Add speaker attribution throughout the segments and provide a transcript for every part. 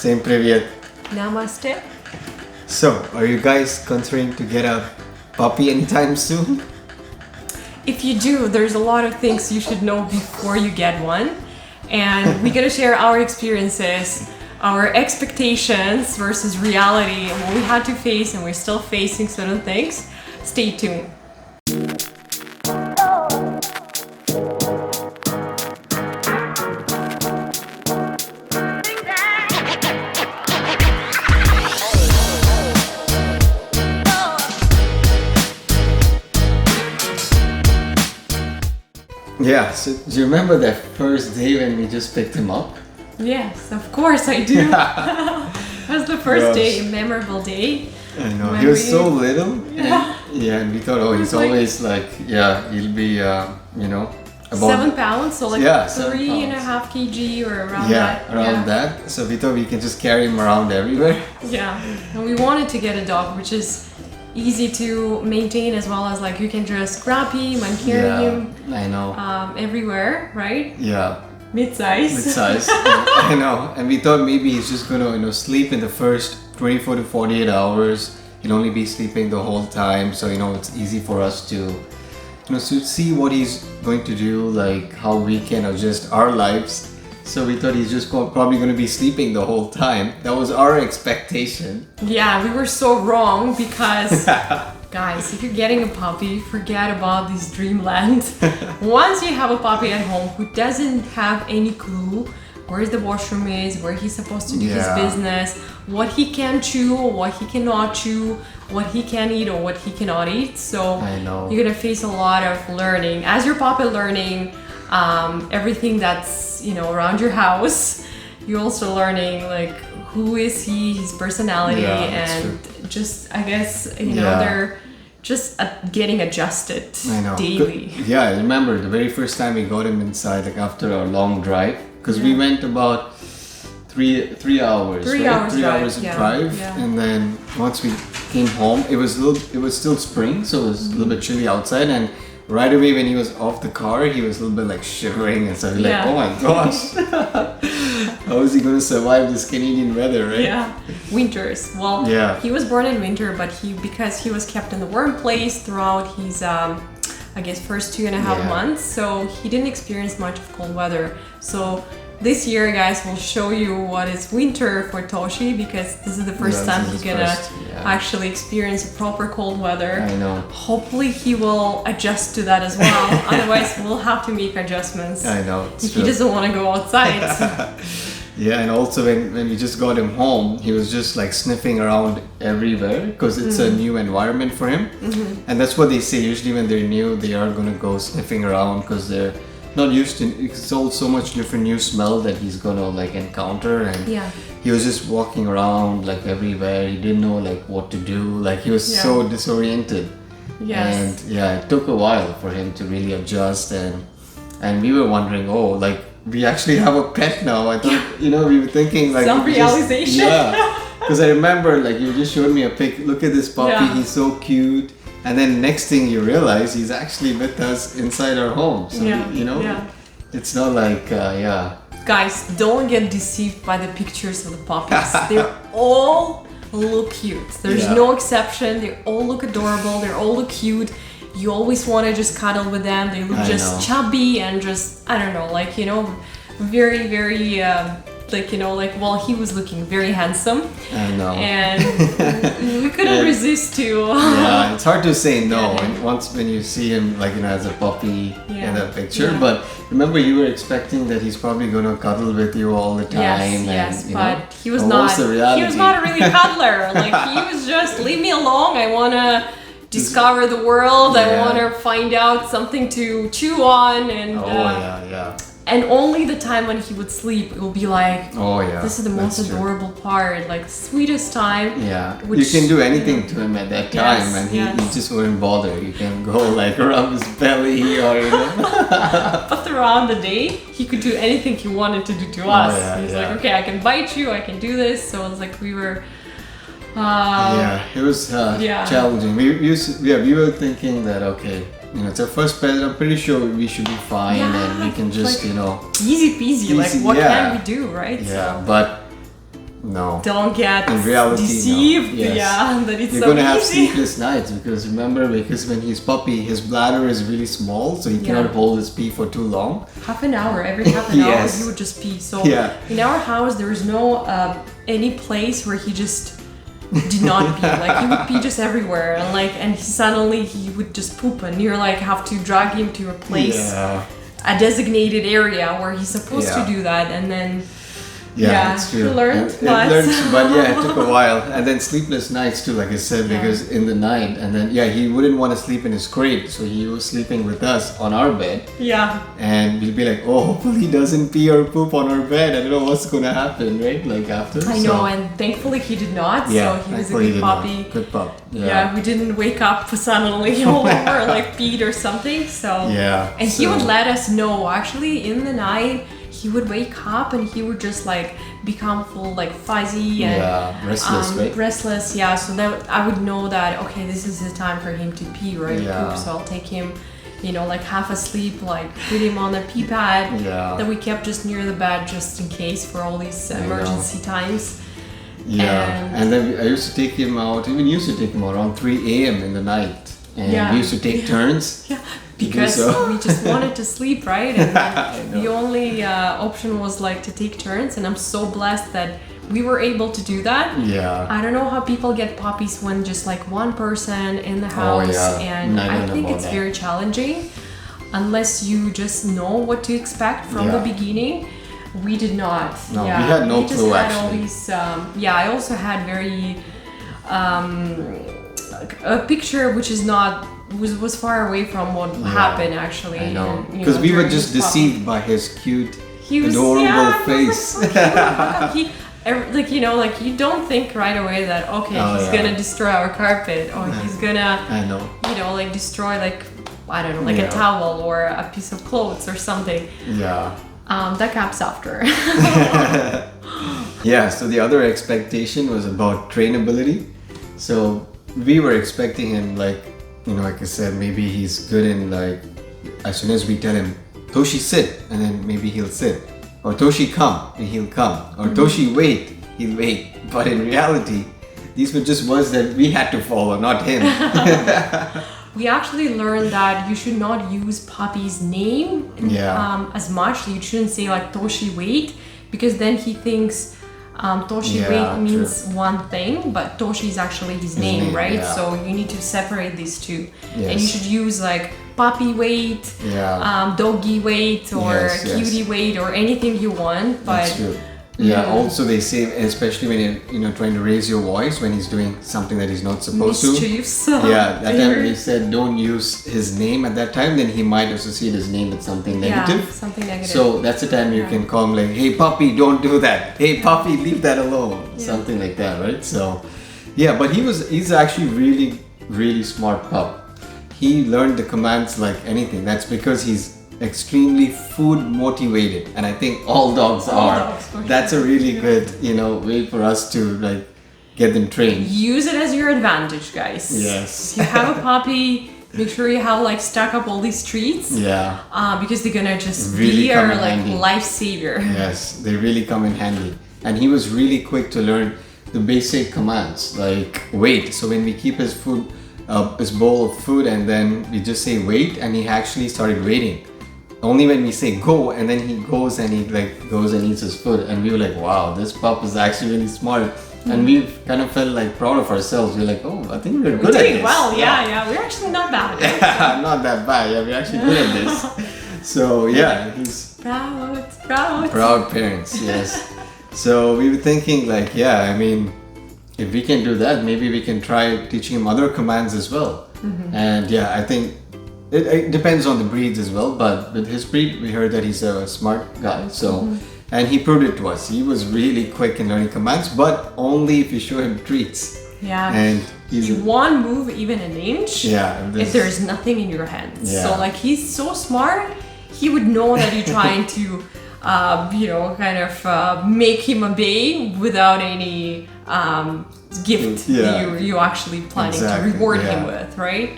Speaker 1: Всем привет.
Speaker 2: Namaste.
Speaker 1: So, are you guys considering to get a puppy anytime soon?
Speaker 2: If you do, there's a lot of things you should know before you get one. And we're gonna share our experiences, our expectations versus reality, and what we had to face, and we're still facing certain things. Stay tuned.
Speaker 1: Yeah, so do you remember that first day when we just picked him up?
Speaker 2: Yes, of course I do. That was the first day, a memorable day.
Speaker 1: I know,
Speaker 2: When
Speaker 1: he was
Speaker 2: we-
Speaker 1: so little.
Speaker 2: Yeah.
Speaker 1: And we thought, oh, he's
Speaker 2: was like-
Speaker 1: always like, he'll be, about
Speaker 2: 7 pounds, so like
Speaker 1: Yeah, 7
Speaker 2: 3.5 kg or around
Speaker 1: yeah,
Speaker 2: that.
Speaker 1: around that. So we thought we can just carry him around everywhere.
Speaker 2: Yeah, and we wanted to get a dog which is easy to maintain, as well as like you can just grab him and carry him
Speaker 1: I know.
Speaker 2: everywhere, right?
Speaker 1: Yeah,
Speaker 2: Mid-size.
Speaker 1: mid-size. I know. And we thought maybe he's just gonna, sleep in the first 24 to 48 hours. He'll only be sleeping the whole time, so it's easy for us to, to see what he's going to do, like how we can adjust our lives. So we thought he's just probably going to be sleeping the whole time. That was our expectation.
Speaker 2: Yeah, we were so wrong because, guys, if you're getting a puppy, forget about this dreamland. Once you have a puppy at home who doesn't have any clue where the washroom is, where he's supposed to do his
Speaker 1: Yeah.
Speaker 2: business, what he can chew, what he cannot chew, what he can eat or what he cannot eat. So
Speaker 1: I know.
Speaker 2: you're gonna face a lot of learning. As your puppy learning everything that's around your house, you're also learning like who is he, his personality,
Speaker 1: Yeah, that's
Speaker 2: and just I guess
Speaker 1: Yeah.
Speaker 2: they're just getting adjusted
Speaker 1: I know.
Speaker 2: daily.
Speaker 1: Yeah, I remember the very first time we got him inside, like after our long drive, because we went about 3 hours.
Speaker 2: 3
Speaker 1: right?
Speaker 2: hours
Speaker 1: 3
Speaker 2: drive,
Speaker 1: hours of
Speaker 2: yeah,
Speaker 1: drive,
Speaker 2: yeah.
Speaker 1: and then once we came home, it was still spring, so it was a little bit chilly outside, and right away when he was off the car, he was a little bit like shivering and stuff. Like,
Speaker 2: Yeah.
Speaker 1: oh my gosh, how is he going to survive this Canadian weather, right?
Speaker 2: Yeah, winters. Well,
Speaker 1: Yeah.
Speaker 2: he was born in winter, but because he was kept in the warm place throughout his, I guess, first 2.5
Speaker 1: Yeah.
Speaker 2: months, so he didn't experience much of cold weather. So this year, guys, we'll show you what is winter for Toshi, because this is the first
Speaker 1: Yeah,
Speaker 2: time
Speaker 1: this
Speaker 2: he's
Speaker 1: is
Speaker 2: gonna
Speaker 1: first, yeah.
Speaker 2: actually experience proper cold weather.
Speaker 1: I know.
Speaker 2: Hopefully, he will adjust to that as well. Otherwise, we'll have to make adjustments.
Speaker 1: I know. It's
Speaker 2: If he
Speaker 1: true.
Speaker 2: doesn't want to go outside.
Speaker 1: Yeah, and also when we just got him home, he was just like sniffing around everywhere because it's a new environment for him. And that's what they say. Usually when they're new, they are going to go sniffing around because they're not used to, it's all so much different new smell that he's going to like encounter. And
Speaker 2: Yeah.
Speaker 1: he was just walking around like everywhere. He didn't know like what to do. Like he was
Speaker 2: Yeah.
Speaker 1: so disoriented.
Speaker 2: Yes.
Speaker 1: And yeah, it took a while for him to really adjust, and we were wondering, oh, like we actually have a pet now. I thought, we were thinking like
Speaker 2: Some
Speaker 1: we
Speaker 2: realization.
Speaker 1: yeah, because I remember like you just showed me a pic. Look at this puppy,
Speaker 2: Yeah.
Speaker 1: he's so cute. And then next thing you realize, he's actually with us inside our home. So
Speaker 2: Yeah, yeah.
Speaker 1: it's not like
Speaker 2: Guys, don't get deceived by the pictures of the puppies. They all look cute. There's
Speaker 1: Yeah.
Speaker 2: no exception. They all look adorable. They all look cute. You always want to just cuddle with them. They look
Speaker 1: I
Speaker 2: just
Speaker 1: know.
Speaker 2: chubby and just, I don't know, like, very, very, well, he was looking very handsome.
Speaker 1: I know.
Speaker 2: And we couldn't
Speaker 1: Yeah.
Speaker 2: resist to.
Speaker 1: Yeah, it's hard to say no
Speaker 2: Yeah.
Speaker 1: and once when you see him like as a puppy
Speaker 2: Yeah.
Speaker 1: in that picture.
Speaker 2: Yeah.
Speaker 1: But remember, you were expecting that he's probably gonna cuddle with you all the time.
Speaker 2: Yes,
Speaker 1: and,
Speaker 2: but he was
Speaker 1: but
Speaker 2: not.
Speaker 1: what's the reality?
Speaker 2: He was not a really cuddler. Like he was just leave me alone. I wanna discover the world. I
Speaker 1: Yeah.
Speaker 2: wanna find out something to chew on, and
Speaker 1: yeah.
Speaker 2: and only the time when he would sleep, it will be like,
Speaker 1: Oh yeah.
Speaker 2: this is the most
Speaker 1: that's true.
Speaker 2: adorable part, like sweetest time.
Speaker 1: Yeah, you
Speaker 2: which,
Speaker 1: can do anything to him at that time,
Speaker 2: Yes,
Speaker 1: and he
Speaker 2: yes.
Speaker 1: just wouldn't bother. You can go like rub his belly or
Speaker 2: But throughout the day, he could do anything he wanted to do to us.
Speaker 1: yeah,
Speaker 2: He's
Speaker 1: yeah.
Speaker 2: like, okay, I can bite you, I can do this. So it's like we were.
Speaker 1: yeah, it was
Speaker 2: yeah.
Speaker 1: challenging. We were thinking that okay, it's our first pet. I'm pretty sure we should be fine,
Speaker 2: Yeah,
Speaker 1: and we can just
Speaker 2: like,
Speaker 1: you know
Speaker 2: Easy peasy. Like
Speaker 1: Easy,
Speaker 2: what
Speaker 1: yeah.
Speaker 2: can we do, right?
Speaker 1: yeah.
Speaker 2: So,
Speaker 1: But No.
Speaker 2: don't get
Speaker 1: In reality, no.
Speaker 2: deceived.
Speaker 1: Yes.
Speaker 2: Yeah, that it's
Speaker 1: You're
Speaker 2: so
Speaker 1: gonna have
Speaker 2: easy.
Speaker 1: sleepless nights because remember, because when he's puppy, his bladder is really small, so he cannot
Speaker 2: Yeah.
Speaker 1: hold his pee for too long.
Speaker 2: Half an hour, every half an hour,
Speaker 1: Yes.
Speaker 2: he would just pee. So
Speaker 1: Yeah.
Speaker 2: in our house, there is no any place where he just did not pee. Like he would pee just everywhere, and and suddenly he would just poop, and you're like have to drag him to a place,
Speaker 1: Yeah.
Speaker 2: a designated area where he's supposed
Speaker 1: Yeah.
Speaker 2: to do that, and then.
Speaker 1: Yeah, it's true.
Speaker 2: He learned,
Speaker 1: It learned, but yeah, it took a while. And then sleepless nights too, like I said, because in the night, and then he wouldn't want to sleep in his crate, so he was sleeping with us on our bed.
Speaker 2: Yeah.
Speaker 1: And we'll be like, oh, hopefully he doesn't pee or poop on our bed. I don't know what's gonna happen, right? Like after.
Speaker 2: I know, and thankfully he did not.
Speaker 1: Yeah,
Speaker 2: So he was a
Speaker 1: thankfully he
Speaker 2: good
Speaker 1: did not.
Speaker 2: puppy.
Speaker 1: Good pup.
Speaker 2: Yeah, we didn't wake up suddenly all over like peed or something. So
Speaker 1: Yeah,
Speaker 2: and he
Speaker 1: so-
Speaker 2: would let us know. Actually, in the night, he would wake up and he would just become full fuzzy and
Speaker 1: restless, right?
Speaker 2: restless. Yeah, so that I would know that okay, this is the time for him to pee, right?
Speaker 1: Yeah.
Speaker 2: Poop. So I'll take him, half asleep, put him on the pee pad
Speaker 1: Yeah.
Speaker 2: that we kept just near the bed just in case for all these emergency times.
Speaker 1: Yeah, and then I used to take him out, even used to take him out around 3 a.m. in the night. And
Speaker 2: Yeah.
Speaker 1: we used to take turns.
Speaker 2: Yeah,
Speaker 1: do
Speaker 2: because
Speaker 1: so.
Speaker 2: we just wanted to sleep, right? And then
Speaker 1: know.
Speaker 2: the only option was to take turns, and I'm so blessed that we were able to do that.
Speaker 1: Yeah.
Speaker 2: I don't know how people get puppies when just one person in the house,
Speaker 1: yeah.
Speaker 2: and
Speaker 1: I
Speaker 2: I
Speaker 1: don't know
Speaker 2: think
Speaker 1: about
Speaker 2: it's
Speaker 1: that.
Speaker 2: very challenging unless you just know what to expect from the
Speaker 1: Yeah.
Speaker 2: beginning. We did not.
Speaker 1: No, we had no
Speaker 2: we just
Speaker 1: clue,
Speaker 2: had all
Speaker 1: actually.
Speaker 2: these. I also had very a picture which is not was far away from what happened actually.
Speaker 1: I know.
Speaker 2: and,
Speaker 1: Because we were
Speaker 2: during
Speaker 1: just
Speaker 2: his puppy.
Speaker 1: deceived by his cute,
Speaker 2: He was,
Speaker 1: adorable
Speaker 2: yeah,
Speaker 1: face.
Speaker 2: He was so cute. You don't think right away that okay, he's
Speaker 1: yeah.
Speaker 2: gonna destroy our carpet or he's gonna,
Speaker 1: I know.
Speaker 2: destroy I don't know,
Speaker 1: Yeah.
Speaker 2: a towel or a piece of clothes or something.
Speaker 1: Yeah.
Speaker 2: That comes after.
Speaker 1: Yeah, so the other expectation was about trainability. So we were expecting him like I said, maybe he's good in as soon as we tell him, Toshi sit, and then maybe he'll sit. Or Toshi come, and he'll come. Or Toshi wait, he'll wait. But in reality, these were just words that we had to follow, not him.
Speaker 2: We actually learned that you should not use puppy's name as much. You shouldn't say Toshi wait, because then he thinks Toshi
Speaker 1: Yeah,
Speaker 2: wait means
Speaker 1: true.
Speaker 2: one thing, but Toshi is actually his name, right?
Speaker 1: yeah.
Speaker 2: So you need to separate these two.
Speaker 1: Yes.
Speaker 2: And you should use puppy wait,
Speaker 1: Yeah.
Speaker 2: doggy wait, or
Speaker 1: Yes, yes.
Speaker 2: cutie wait, or anything you want. But
Speaker 1: That's true. Yeah, also they say, especially when you're trying to raise your voice when he's doing something that he's not supposed to.
Speaker 2: mischiefs.
Speaker 1: Yeah, that time they said don't use his name at that time, then he might associate his name with something negative.
Speaker 2: Yeah, something negative.
Speaker 1: So that's the time you can call him hey puppy, don't do that. Hey puppy, leave that alone. Something like that, right? So yeah, but he's actually really, really smart pup. He learned the commands like anything. That's because he's extremely food motivated, and I think all dogs are.
Speaker 2: dogs, for
Speaker 1: That's a really good, way for us to get them trained.
Speaker 2: Use it as your advantage, guys.
Speaker 1: Yes.
Speaker 2: If you have a puppy, make sure you have stack up all these treats.
Speaker 1: Yeah.
Speaker 2: Because they're gonna just
Speaker 1: Really
Speaker 2: be
Speaker 1: come
Speaker 2: our
Speaker 1: in handy.
Speaker 2: lifesaver.
Speaker 1: Yes, they really come in handy. And he was really quick to learn the basic commands like wait. So when we keep his his bowl of food, and then we just say wait, and he actually started waiting. Only when we say go, and then he goes and he goes and eats his food, and we were like, wow, this pup is actually really smart. And we kind of felt proud of ourselves. We're like, oh, I think we're good at
Speaker 2: Doing
Speaker 1: this.
Speaker 2: well, yeah. We're actually not bad.
Speaker 1: Yeah, not that bad. Yeah, we're actually good at this. So yeah, he's proud parents. Yes. So we were thinking if we can do that, maybe we can try teaching him other commands as well. And yeah, I think it depends on the breeds as well. But with his breed, we heard that he's a smart guy. So and he proved it to us. He was really quick in learning commands, but only if you show him treats.
Speaker 2: Yeah.
Speaker 1: And he's
Speaker 2: You won't move even an inch if there's nothing in your hands.
Speaker 1: Yeah.
Speaker 2: So he's so smart, he would know that you're trying to make him obey without any gift that you actually planning to reward him with, right?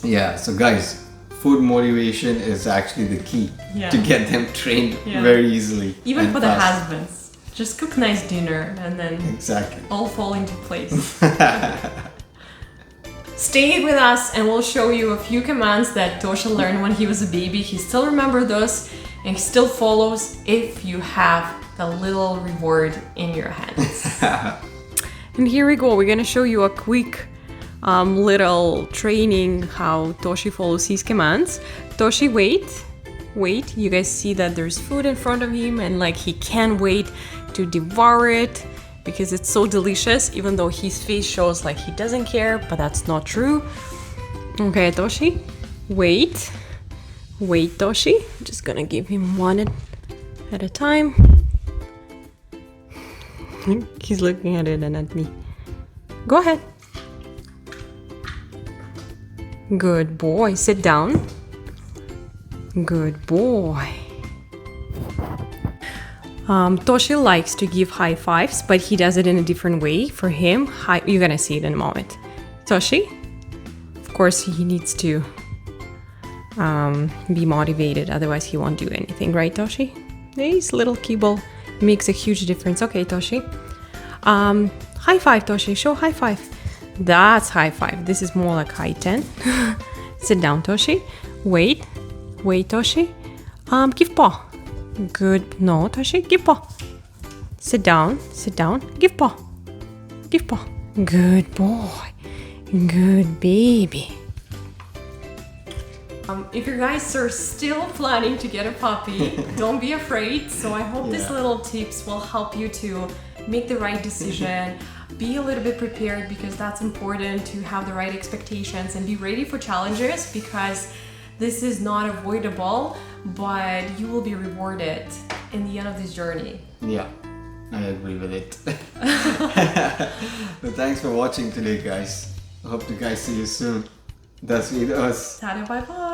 Speaker 1: Yeah, so guys, food motivation is actually the key to get them trained very easily.
Speaker 2: Even
Speaker 1: and
Speaker 2: for the
Speaker 1: fast.
Speaker 2: husbands. Just cook nice dinner and then
Speaker 1: Exactly.
Speaker 2: all fall into place. Stay with us and we'll show you a few commands that Tosha learned when he was a baby. He still remembers those and he still follows if you have the little reward in your hands. And here we go. We're gonna show you a quick little training how Toshi follows his commands. Toshi, wait. You guys see that there's food in front of him and like he can't wait to devour it because it's so delicious, even though his face shows like he doesn't care, but that's not true. Okay, Toshi, wait, Toshi. I'm just gonna give him one at a time. He's looking at it and at me. Go ahead. Good boy. Sit down. Good boy. Toshi likes to give high fives, but he does it in a different way. For him, you're gonna see it in a moment. Toshi, of course, he needs to be motivated, otherwise he won't do anything, right, Toshi? This little kibble makes a huge difference. Okay, Toshi. High five, Toshi. Show high five. That's high five. This is more like high 10. Sit down, Toshi. Wait, Toshi. Give paw. Good. No, Toshi. Give paw. Sit down. Give paw. Good boy. Good baby. If you guys are still planning to get a puppy, don't be afraid. So I hope these little tips will help you to make the right decision. Be a little bit prepared because that's important to have the right expectations and be ready for challenges because this is not avoidable, but you will be rewarded in the end of this journey.
Speaker 1: Yeah, I agree with it. But thanks for watching today, guys. I hope you guys see you soon. That's with us.
Speaker 2: Tada, bye bye.